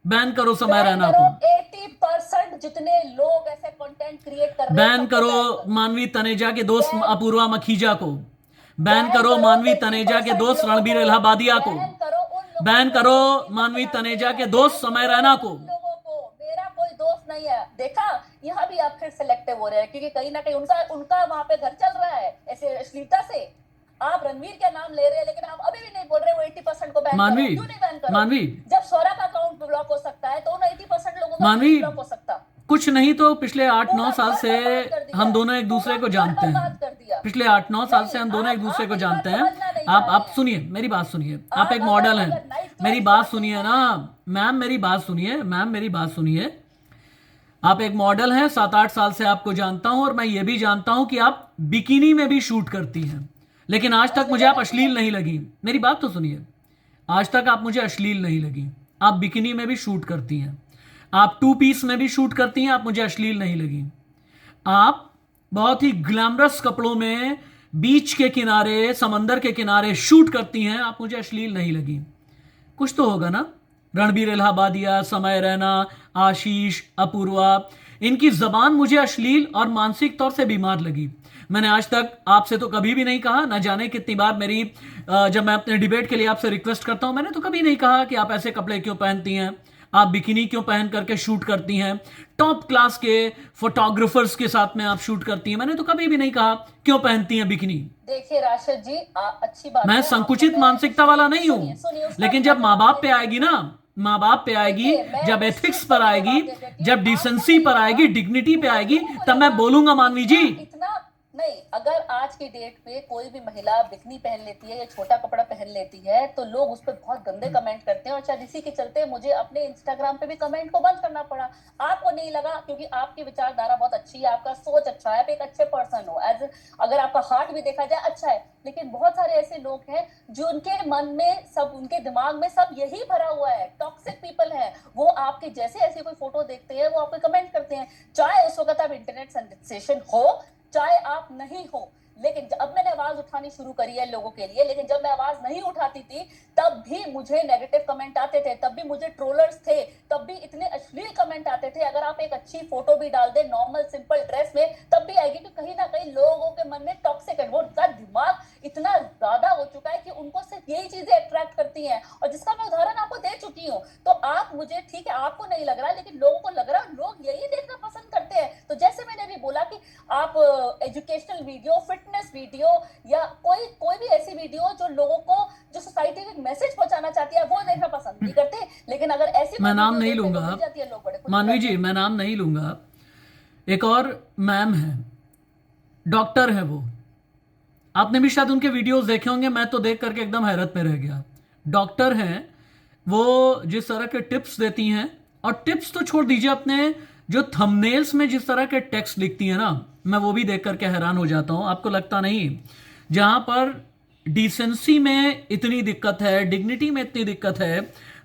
बैन करो समय रैना को, 80% जितने लोग ऐसे कंटेंट क्रिएट कर रहे हैं बैन करो मानवी तनेजा के दोस्त अपूर्वा मखीजा को, बैन करो मानवी तनेजा के दोस्त रणबीर इलाहाबादिया को, बैन करो मानवी तनेजा के दोस्त समय रैना को। मेरा कोई दोस्त नहीं है। देखा, यहाँ भी आप फिर सिलेक्टिव हो रहे हैं क्योंकि कहीं ना कहीं उनका वहां पे घर चल रहा है ऐसे अश्लीलता से। आप रणवीर का नाम ले रहे हैं लेकिन आप अभी भी नहीं बोल रहे वो 80% को बैन करो। क्यों नहीं बैन करो? मानवी, जब सौरभ का अकाउंट ब्लॉक हो सकता है तो उन 80% लोगों का ब्लॉक हो सकता। कुछ नहीं तो पिछले 8-9 साल से हम दोनों एक दूसरे को जानते हैं। पिछले 8-9 साल से हम दोनों एक दूसरे को जानते हैं। आप सुनिए, मेरी बात सुनिए। आप एक मॉडल हैं, मेरी बात सुनिए ना मैम, मेरी बात सुनिए। आप एक मॉडल हैं, 7-8 साल से आपको जानता हूं और मैं ये भी जानता हूं कि आप बिकिनी में भी शूट करती हैं, लेकिन आज तक मुझे आप अश्लील नहीं लगी। मेरी बात तो सुनिए, आज तक आप मुझे अश्लील नहीं लगी। आप बिकिनी में भी शूट करती हैं, आप 2 पीस में भी शूट करती हैं, आप मुझे अश्लील नहीं लगी। आप बहुत ही ग्लैमरस कपड़ों में बीच के किनारे, समंदर के किनारे शूट करती हैं, आप मुझे अश्लील नहीं लगी। कुछ तो होगा ना। रणबीर इलाहाबादिया, समय रैना, आशीष, अपूर्वा, इनकी जबान मुझे अश्लील और मानसिक तौर से बीमार लगी। मैंने आज तक आपसे तो कभी भी नहीं कहा, न जाने कितनी बार मेरी जब मैं अपने डिबेट के लिए आपसे रिक्वेस्ट करता हूं, मैंने तो कभी नहीं कहा कि आप ऐसे कपड़े क्यों पहनती हैं, आप बिकिनी क्यों पहन करके शूट करती हैं, टॉप क्लास के फोटोग्राफर्स के साथ में आप शूट करती हैं। मैंने तो कभी भी नहीं कहा क्यों पहनती हैं बिकिनी। देखिए राशिद जी, अच्छी बात मैं संकुचित मानसिकता वाला नहीं हूं, लेकिन जब माँ बाप पे आएगी ना, माँ बाप पे आएगी, जब एथिक्स पर आएगी, जब डिसेंसी पर आएगी, डिग्निटी पे आएगी, तब मैं बोलूंगा मानवी जी। इतना नहीं, अगर आज की डेट पे कोई भी महिला बिकनी पहन लेती है या छोटा कपड़ा पहन लेती है तो लोग उस पर बहुत गंदे कमेंट करते हैं और शायद इसी के चलते मुझे अपने इंस्टाग्राम पे भी कमेंट को बंद करना पड़ा। आपको नहीं लगा क्योंकि आपकी विचारधारा बहुत अच्छी है, आपका सोच अच्छा है, आप एक अच्छे पर्सन हो, एज अगर आपका हार्ट भी देखा जाए अच्छा है। लेकिन बहुत सारे ऐसे लोग हैं जो उनके मन में सब, उनके दिमाग में सब यही भरा हुआ है, टॉक्सिक पीपल है। वो आपके जैसे ऐसी कोई फोटो देखते हैं वो आपको कमेंट करते हैं, चाहे उस वक्त आप इंटरनेट सेंसेशन हो चाहे आप नहीं हो। लेकिन अब मैंने आवाज उठानी शुरू करी है लोगों के लिए, लेकिन जब मैं आवाज नहीं उठाती थी तब भी मुझे नेगेटिव कमेंट आते थे, तब भी मुझे ट्रोलर्स थे, तब भी इतने अश्लील कमेंट आते थे। अगर आप एक अच्छी फोटो भी डाल दे नॉर्मल सिंपल ड्रेस में तब भी आएगी, तो कहीं ना कहीं लोगों के मन में टॉक्सिक है, वो दिमाग इतना ज्यादा हो चुका है कि उनको सिर्फ यही चीजें अट्रैक्ट करती हैं, और जिसका मैं उदाहरण आपको दे चुकी हूँ। तो आप मुझे, ठीक है आपको नहीं लग रहा लेकिन लोगों को लग रहा है, लोग यही देखना पसंद करते हैं। तो जैसे मैंने भी बोला कि आप एजुकेशनल वीडियो, फिटनेस वीडियो या कोई भी ऐसी वीडियो जो लोगों को, जो सोसाइटी को मैसेज पहुंचाना चाहती है, वो देखना पसंद नहीं करते। लेकिन अगर ऐसी मैं नाम नहीं लूंगा मानवी जी, मैं नाम नहीं लूंगा। एक और मैम है, डॉक्टर है, वो आपने भी शायद उनके वीडियोस देखे होंगे, मैं तो देख करके एकदम हैरत में रह गया। डॉक्टर हैं वो, जिस तरह के टिप्स देती हैं, और टिप्स तो छोड़ दीजिए, अपने जो थंबनेल्स में जिस तरह के टेक्स्ट लिखती है ना, मैं वो भी देख करके हैरान हो जाता हूं। आपको लगता नहीं, जहां पर डिसेंसी में इतनी दिक्कत है, डिग्निटी में इतनी दिक्कत है,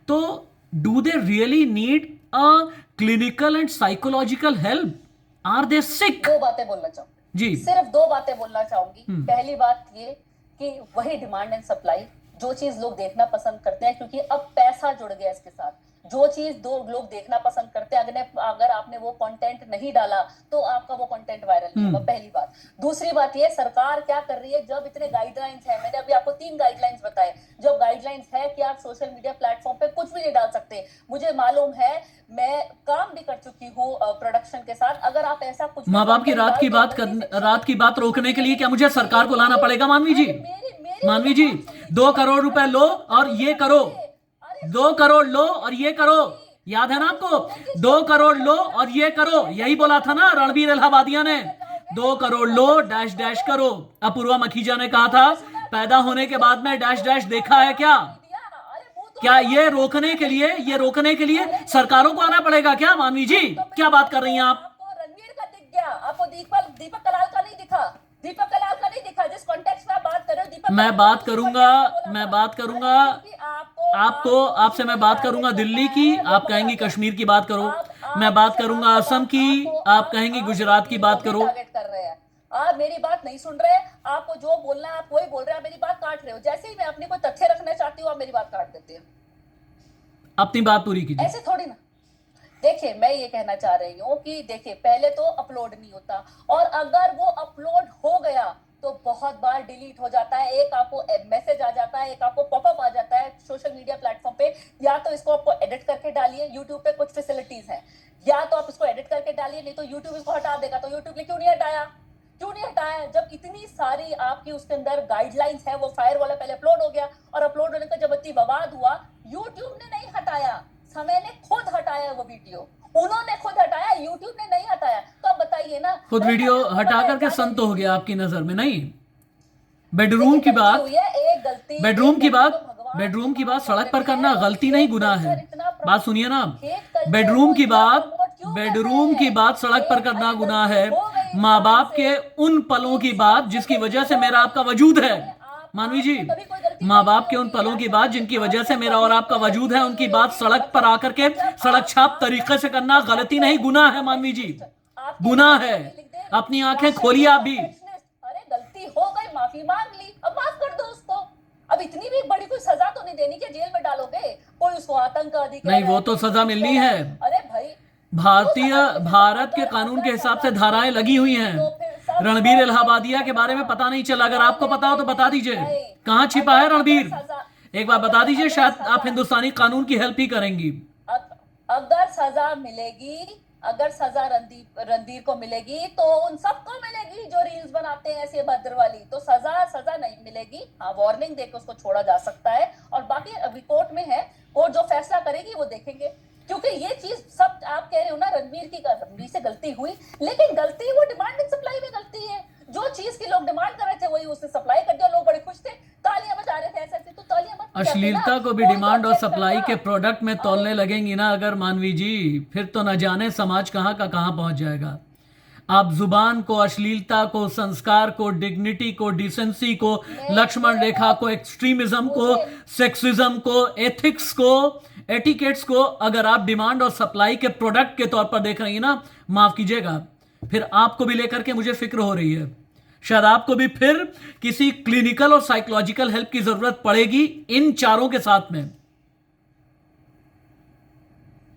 तो do they really need a clinical and psychological help? Are they sick? दो बातें बोलना चाहूंगी जी, सिर्फ 2 बातें बोलना चाहूंगी। पहली बात ये कि वही डिमांड एंड सप्लाई, जो चीज लोग देखना पसंद करते हैं, क्योंकि अब पैसा जुड़ गया इसके साथ। जो चीज दो लोग देखना पसंद करते हैं, अगर आपने वो कंटेंट नहीं डाला तो आपका वो कंटेंट वायरल नहीं होगा, पहली बात। दूसरी बात ये, सरकार क्या कर रही है, जब इतने गाइडलाइंस है, मैंने अभी आपको 3 गाइडलाइंस बताए, जब गाइडलाइंस है कि आप सोशल मीडिया प्लेटफॉर्म पे कुछ भी नहीं डाल सकते। मुझे मालूम है, मैं काम भी कर चुकी हूँ प्रोडक्शन के साथ। अगर आप ऐसा कुछ, माँ बाप की रात की बात रोकने के लिए क्या मुझे सरकार को लाना पड़ेगा? मानवी जी 2 करोड़ रुपए लो और ये करो, 2 करोड़ लो और ये करो, याद है ना आपको? 2 करोड़ लो और ये करो, यही बोला था ना रणबीर इलाहाबादिया ने। 2 करोड़ लो, डैश डैश करो। अपूर्वा मखीजा ने कहा था, पैदा होने के बाद में डैश डैश देखा है क्या? क्या ये रोकने के लिए सरकारों को आना पड़ेगा क्या? मानवी जी क्या बात कर रही हैं आप? क्या? आपको दीपक कलाल का नहीं दिखा? दीपक कलाल का नहीं दिखा? जिस कॉन्टेक्स्ट में आप बात कर रहे हो दीपक मैं कलाल बात उस करूंगा, context में बोला मैं था। बात अरे करूंगा क्योंकि आपको, आपसे मैं बात करूंगा टारगेट दिल्ली करना की, है, वो आप बता कहेंगी दिया। कश्मीर की बात करो, मैं बात करूंगा आपको असम की, आप कहेंगी गुजरात की कश्मीर को बात भी करो। टारगेट कर रहे हैं। आप मेरी बात नहीं सुन रहे, आपको जो बोलना है आप वही बोल रहे हैं, आप मेरी बात काट रहे हो। जैसे ही मैं अपनी कोई तथ्य रखना चाहती हूँ आप मेरी बात काट देते हो। अपनी बात पूरी कीजिए। ऐसे थोड़ी ना। देखिए मैं ये कहना चाह रही हूँ कि देखिए पहले तो अपलोड नहीं होता, और अगर वो अपलोड हो गया तो बहुत बार डिलीट हो जाता है। एक आपको मैसेज आ जाता है, एक आपको पॉपअप आ जाता है सोशल मीडिया प्लेटफॉर्म पे। या तो इसको आपको एडिट करके डालिए, यूट्यूब पे कुछ फैसिलिटीज हैं, या तो आप इसको एडिट करके डालिए, नहीं तो यूट्यूब इसको हटा देगा। तो यूट्यूब ने क्यों नहीं हटाया? क्यों नहीं हटाया? जब इतनी सारी आपकी उसके अंदर गाइडलाइंस है, वो फायर वाला पहले अपलोड हो गया, और अपलोड होने का जब इतनी बवाद हुआ, यूट्यूब ने नहीं हटाया, समय ने खुद हटाया वो वीडियो। उन्होंने खुद हटाया, यूट्यूब ने नहीं हटाया। तो अब बताइए ना, खुद मैं वीडियो आपको हटा पता है, करके जाने संत हो गया दीजिए। आपकी नजर में? नहीं, बेडरूम देखिए की गलती बात, हुई है, एक गलती तो भगवान बेडरूम की बात माफ कर सड़क पर देते करना हैं। गलती नहीं, हेट गुनाह है। कल्चर इतना बात सुनिए ना, हेट कल्चर बेडरूम को की इतना बात, प्रमोट क्यों कर रहे बेडरूम की हैं? बात सड़क पर करना अरे गुनाह गलती है। हो गई माँ इंसान बाप से, के उन पलों की बात इंसान से जिसकी गलती वजह से हो मेरा गई। आपका वजूद है, अरे मानवी जी, आपसे कभी कोई गलती माँ नहीं बाप के उन होगी, पलों की आपसे बात कभी जिनकी वजह से आपसे मेरा और कभी आपका कोई वजूद गलती है, नहीं उनकी बात होगी। सड़क पर मतलब आकर के मतलब सड़क छाप आप तरीके से करना मतलब गलती आपके नहीं, गुनाह है मानवी जी, परफेक्शनिस्ट, आपके गुनाह है। यहाँ पे लिख दे अपनी आंखें राशन खोलिए के आप भी। परफेक्शनिस्ट। अरे गलती हो गई, माफी मांग ली, अब माफ कर दो उसको। अब इतनी भी बड़ी कोई सजा तो नहीं देनी कि जेल में डालोगे। कोई उसको आतंकवादी कह नहीं, रहा वो है, तो कोई उसको सजा कुछ कह मिलनी रहा है। है। अरे भाई क्यों भारतीय सजा मिले? फिर तो भारत के अगर कानून के अगर हिसाब सजा से धाराएं मिलेगी लगी हुई हैं। तो फिर सब रणबीर लोग ये इलाहाबादिया के कहेंगे बारे ना। में पता नहीं चला, अगर नहीं आपको नहीं पता हो नहीं तो बता नहीं दीजिए, नहीं। कहाँ छिपा है अगर रणबीर? सजा एक बार बता दीजिए, अगर शायद आप सजा हिंदुस्तानी कानून की हेल्प ही करेंगी। अगर सजा मिलेगी, अगर सजा रणधीर को मिलेगी तो उन सबको मिलेगी जो रील्स बनाते हैं ऐसे भद्र वाली। तो सजा नहीं मिलेगी, हाँ वार्निंग देकर उसको छोड़ा जा सकता है। और बाकी अभी कोर्ट में है, कोर्ट जो फैसला करेगी वो देखेंगे। क्योंकि ये चीज सब आप कह रहे हो ना, रणवीर से गलती हुई, लेकिन गलती वो डिमांड एंड सप्लाई में गलती है। जो चीज की लोग डिमांड कर रहे थे वही उसने सप्लाई कर दिया, लोग बड़े खुश थे, तालियां बजा रहे थे। ऐसे तो तालियां मत बजाते ना, अश्लीलता को भी कोई तो डिमांड और object सप्लाई करता। के प्रोडक्ट में तौलने लगेंगी ना अगर मानवी जी, फिर तो न जाने समाज कहाँ का कहाँ पहुंच जाएगा। आप जुबान को, अश्लीलता को, संस्कार को, डिग्निटी को, डिसेंसी को, लक्ष्मण रेखा को, एक्सट्रीमिज्म को, सेक्सिज्म को, एथिक्स को, एटिकेट्स को अगर आप डिमांड और सप्लाई के प्रोडक्ट के तौर पर देख रही हैं ना, माफ कीजिएगा, फिर आपको भी लेकर के मुझे फिक्र हो रही है। शायद आपको भी फिर किसी क्लिनिकल और साइकोलॉजिकल हेल्प की जरूरत पड़ेगी इन चारों के साथ में।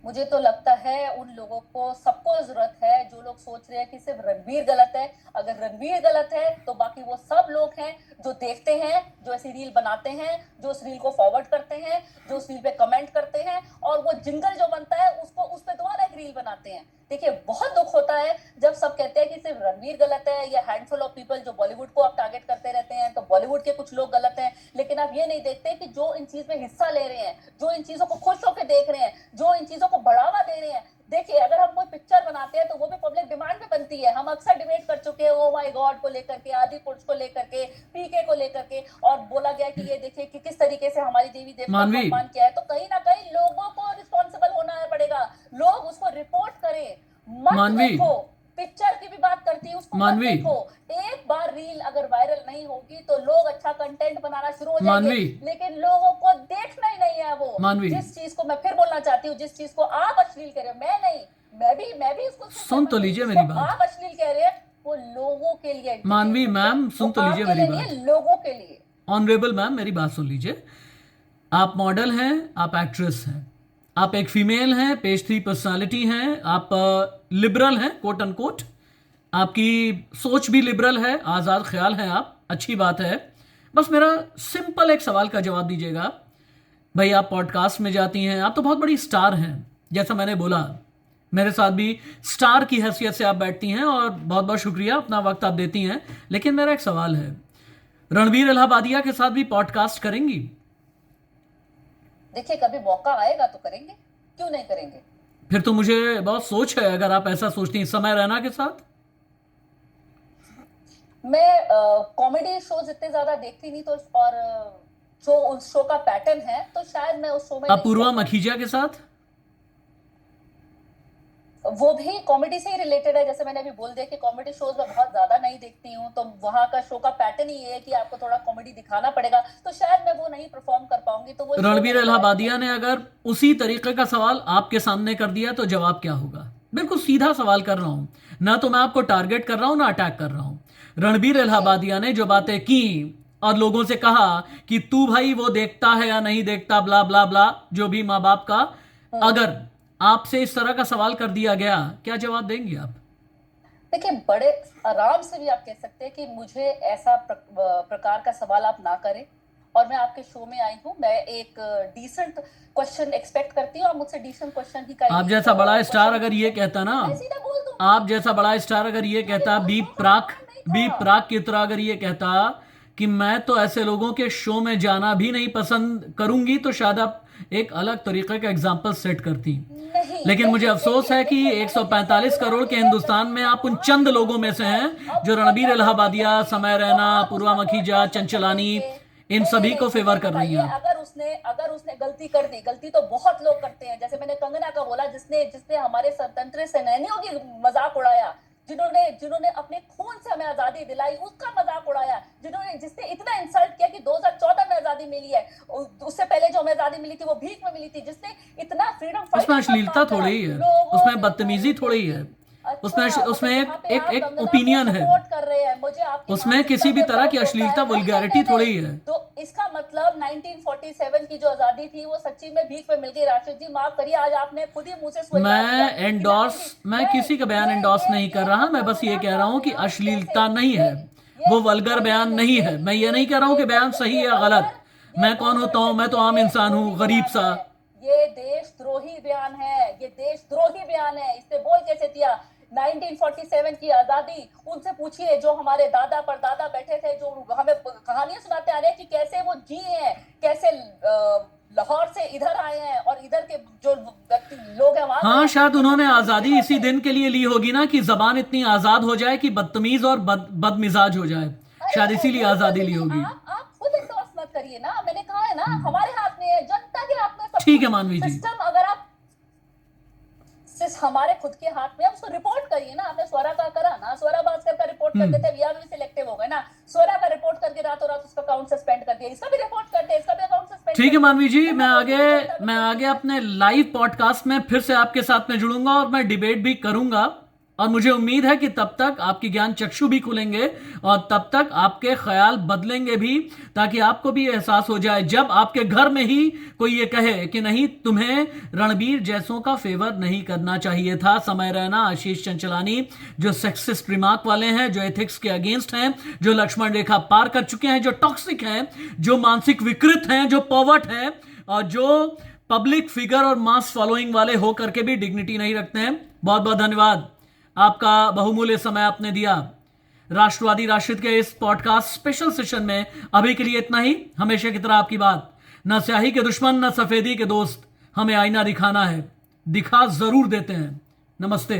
मुझे तो लगता है उन लोगों को सबको जरूरत है जो लोग सोच रहे हैं कि सिर्फ रणवीर गलत है। अगर रणवीर गलत है तो बाकी वो सब लोग हैं जो देखते हैं, जो ऐसी रील बनाते हैं, जो उस रील को फॉरवर्ड करते हैं, जो उस रील पे कमेंट करते हैं, और वो जिंगल जो बनता है उसको उस पे दोबारा एक रील बनाते हैं। देखिए बहुत दुख होता है जब सब कहते हैं कि सिर्फ रणवीर गलत है, या हैंडफुल ऑफ पीपल जो बॉलीवुड को आप टारगेट करते रहते हैं तो बॉलीवुड के कुछ लोग गलत हैं। लेकिन आप ये नहीं देखते कि जो इन चीज में हिस्सा ले रहे हैं, जो इन चीजों को खुश होकर देख रहे हैं, जो इन चीजों को बढ़ावा दे रहे हैं। देखिए अगर हम कोई पिक्चर बनाते हैं तो वो भी पब्लिक डिमांड पे बनती है। हम अक्सर डिबेट कर चुके हैं ओ माय गॉड को लेकर के, आदि पुरुष को लेकर के, पीके को लेकर के, और बोला गया कि ये देखिए कि किस तरीके से हमारी देवी देवता का मानवी, अपमान किया है। तो कहीं ना कहीं लोगों को रिस्पॉन्सिबल होना पड़ेगा, लोग उसको रिपोर्ट करें, मत मानवी, देखो। पिक्चर की भी बात करती है, उसको मत मानवी, देखो। एक बार रील अगर वायरल नहीं होगी तो लोग अच्छा कंटेंट बनाना शुरू हो जाएंगे, मानवी, लेकिन लोगों को देखना ही नहीं है वो। मानवी, जिस चीज को मैं फिर बोलना चाहती हूँ, जिस चीज को आप अश्लील कह रहे हो, मैं नहीं, मैं भी उसको सुन तो लीजिए मेरी बात। आप अश्लील कह रहे हैं वो लोगों के लिए। मानवी मैम, सुन तो लीजिए मेरी बात। लोगों के लिए। ऑनरेबल मैम, मेरी बात सुन लीजिए। आप मॉडल हैं, आप एक्ट्रेस हैं, आप एक फीमेल हैं, पेज 3 पर्सनालिटी हैं, आप लिबरल हैं, कोट अनकोट, आपकी सोच भी लिबरल है, आज़ाद ख्याल है आप, अच्छी बात है। बस मेरा सिंपल एक सवाल का जवाब दीजिएगा। भाई आप पॉडकास्ट में जाती हैं, आप तो बहुत बड़ी स्टार हैं, जैसा मैंने बोला, मेरे साथ भी स्टार की हैसियत से आप बैठती हैं और बहुत बहुत शुक्रिया, अपना वक्त आप देती हैं। लेकिन मेरा एक सवाल है, रणबीर इलाहाबादिया के साथ भी पॉडकास्ट करेंगी? देखिए कभी मौका आएगा तो करेंगे, क्यों नहीं करेंगे। फिर तो मुझे बहुत सोच है अगर आप ऐसा सोचती हैं। समय रैना के साथ मैं कॉमेडी शोज इतने ज्यादा देखती नहीं, तो और जो उस शो का पैटर्न है तो शायद मैं उस शो में अपूर्वा मखीजा के साथ? वो भी कॉमेडी से ही रिलेटेड है। जैसे मैंने अभी बोल दिया कि कॉमेडी शोज में बहुत ज्यादा नहीं देखती हूँ, तो वहां का शो का पैटर्न ही ये है कि आपको थोड़ा कॉमेडी दिखाना पड़ेगा, तो शायद मैं वो नहीं परफॉर्म कर पाऊंगी, तो वो शो रणबीर मेरे लायक इलाहाबादिया नहीं। ने अगर उसी तरीके का सवाल आपके सामने कर दिया तो जवाब क्या होगा? बिल्कुल सीधा सवाल कर रहा हूं, ना तो मैं आपको टारगेट कर रहा हूं ना अटैक कर रहा हूं। रणबीर जी। इलाहाबादिया ने जो बातें की और लोगों से कहा कि तू भाई वो देखता है या नहीं देखता, ब्ला ब्ला ब्ला, जो भी माँ बाप का, हम्म। अगर आपसे इस तरह का सवाल कर दिया गया, क्या जवाब देंगे आप? देखिए, बड़े आराम से भी आप कह सकते हैं कि मुझे ऐसा प्रकार का सवाल आप ना करें, और मैं आपके शो में आई हूँ, मैं एक डिसेंट क्वेश्चन एक्सपेक्ट करती हूँ, आप मुझसे डिसेंट क्वेश्चन ही का आप ही जैसा बड़ा स्टार क्वेश्चन अगर ये पूछें, कहता ना, मैं सीधा बोल दूंगी। आप जैसा बड़ा स्टार अगर ये मैंने कहता, वो बी शो का प्राक, फॉर्मेट नहीं बी था। प्राक की तरह अगर ये कहता कि मैं तो ऐसे लोगों के शो में जाना भी नहीं पसंद करूंगी, तो शायद आप एक अलग तरीके का एग्जाम्पल सेट करती। नहीं लेकिन मुझे नहीं, अफसोस देखिए है कि देखिए, मैंने जैसे 145 बोला करोड़ के एक हिंदुस्तान में आप उन इंसान चंद एक लोगों में से इंसान, हैं अब जो उसने रणबीर गलती इलाहाबादिया, करी समय तो रैना, आप पूर्वा उसका कोर्ट मखीजा, मार्शल चंचलानी, करेंगे। इन नहीं सभी नहीं, को मुझे फेवर कर रही हैं बताइए, आप। अगर उसने गलती कर दी, गलती तो बहुत लोग करते हैं, जैसे मैंने कंगना का बोला, जिसने जिसने हमारे स्वतंत्र सेनानियों की मजाक उड़ाया, जिन्होंने जिन्होंने अपने खून से हमें आजादी दिलाई, उसका मजाक उड़ाया, जिसने इतना इंसल्ट किया कि 2014 में आजादी मिली है, उससे पहले जो हमें आजादी मिली थी वो भीख में मिली थी, जिसने इतना फ्रीडम उसमें फाइटर का अश्लीलता काम करा, थोड़ी ही है, लोगों उसमें ने बदतमीजी ताली थोड़ी ही है, बजाई। उसमें अच्छा, उसमें मतलब यहाँ पे एक आप एक कंगना को ओपिनियन है, सपोर्ट कर रहे हैं, मुझे आपकी उसमें मानसिकता किसी भी पे तरह की डाउट होता अश्लीलता है। नहीं नहीं वल्गैरिटी नहीं थोड़ी नहीं, ही है। तो इसका मतलब 1947 की जो आजादी थी वो सच्ची में भीख में मिल गई। राशिद जी माफ करिए, आज आपने खुद ही मुंह से स्वीकार किया कि 19 मैं किसी का बयान एंडोर्स नहीं कर रहा, ये मैं बस ये कंगना कह का रहा हूं कि बयान कैसे, अश्लीलता नहीं ये है, ये वो वल्गर नहीं नहीं बयान नहीं, नहीं है। मैं ये नहीं कह रहा हूं कि बयान सही ये है या गलत। वल्गर, ये मैं कौन वल्गर होता हूं? मैं नहीं, तो ये आम इंसान हूं, देशद्रोही गरीब बयान सा। है। ये देशद्रोही बयान है, ये देशद्रोही बयान है। इसने बोल कैसे दिया 1947 की आजादी? उनसे पूछिए जो हमारे दादा परदादा बैठे थे, जो हमें कहानियां सुनाते आ रहे हैं कि कैसे वो जी हैं, कैसे लाहौर से इधर आए हैं, और इधर के जो व्यक्ति लोग हैं वहां हाँ, गए, शायद तो उन्होंने कितनी आजादी मुश्किलों इसी से। दिन के लिए ली होगी ना, कि जबान इतनी आजाद हो जाए कि बदतमीज और बदमिजाज हो जाए, शायद अरे इसीलिए बिल्कुल आजादी भी ली नहीं, होगी। आप खुद इंडोर्स मत करिए ना, मैंने कहा है ना, हमारे हाथ में है, जनता के हाथ में सब ठीक कुछ। है मानवी जी। सिस्टम अगर आप सिर्फ हमारे खुद के हाथ में, आप उसको रिपोर्ट करिए ना। आपने स्वरा का करा ना, स्वरा भास्कर का रिपोर्ट कर देते, विया भी सिलेक्टिव हो गए ना। स्वरा का रिपोर्ट करके रातों रात उसका अकाउंट सस्पेंड कर दिया, इसका भी रिपोर्ट करते, इसका भी अकाउंट सस्पेंड ठीक कर है दिया। मानवी जी, तो मैं बोलती हूँ जनता भी मैं करती आगे है। अपने लाइव पॉडकास्ट में फिर से आपके साथ में जुड़ूंगा और मैं डिबेट भी करूंगा, और मुझे उम्मीद है कि तब तक आपकी ज्ञान चक्षु भी खुलेंगे और तब तक आपके ख्याल बदलेंगे भी, ताकि आपको भी एहसास हो जाए जब आपके घर में ही कोई ये कहे कि नहीं, तुम्हें रणबीर जैसों का फेवर नहीं करना चाहिए था। समय रैना, आशीष चंचलानी, जो सेक्सिस्ट रिमार्क वाले हैं, जो एथिक्स के अगेंस्ट हैं, जो लक्ष्मण रेखा पार कर चुके हैं, जो टॉक्सिक हैं, जो मानसिक विकृत हैं, जो पॉवर्ट हैं, और जो पब्लिक फिगर और मास फॉलोइंग वाले हो करके भी डिग्निटी नहीं रखते हैं। बहुत बहुत धन्यवाद, आपका बहुमूल्य समय आपने दिया राष्ट्रवादी राशिद के इस पॉडकास्ट स्पेशल सेशन में। अभी के लिए इतना ही। हमेशा की तरह आपकी बात, न स्याही के दुश्मन न सफेदी के दोस्त, हमें आईना दिखाना है, दिखा जरूर देते हैं। नमस्ते।